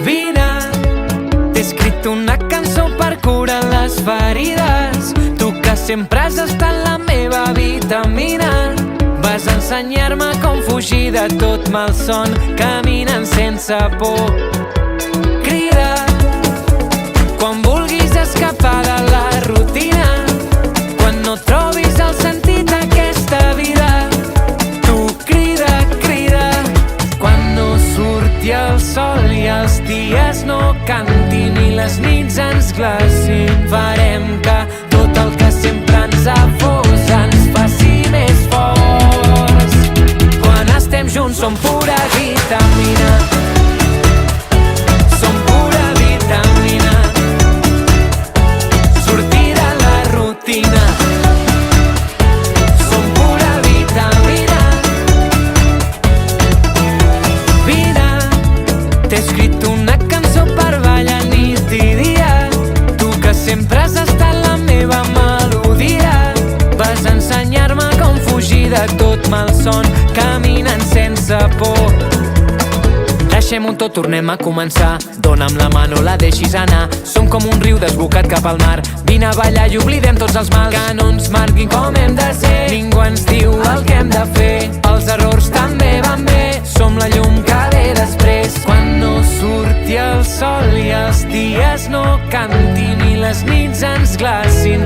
Vine, t'he escrit una cançó per curar les ferides. Tu que sempre has estat la meva vitamina. Vas ensenyar-me com fugir de tot malson, caminant sense por. Crida, quan vulguis escapar de la rutina, quan no trobis el sentit d'aquesta vida. Tu crida, crida, quan no surti el sol i els dies no cantin i les nits ens glacin. Farem que tot el que sempre ens ha fos ens faci més forts. Quan estem junts som pura vitamina. Som pura vitamina. Sortir de la rutina. Som pura vitamina. Vine, t'he escrit una cançó per ballar nit i dia. Tu que sempre has estat la meva melodia. Vas ensenyar-me com fugir de tot malson, caminant sense por. Deixem-ho tot, tornem a començar. Dóna'm la mà, no la deixis anar. Som com un riu desbocat cap al mar. Vine a ballar i oblidem tots els mals, que no ens marquin com hem de ser. Ningú ens diu el que hem de fer. Els errors també van bé. Som la llum que ve després. Quan no surti el sol i els dies no cantin i les nits ens glacin,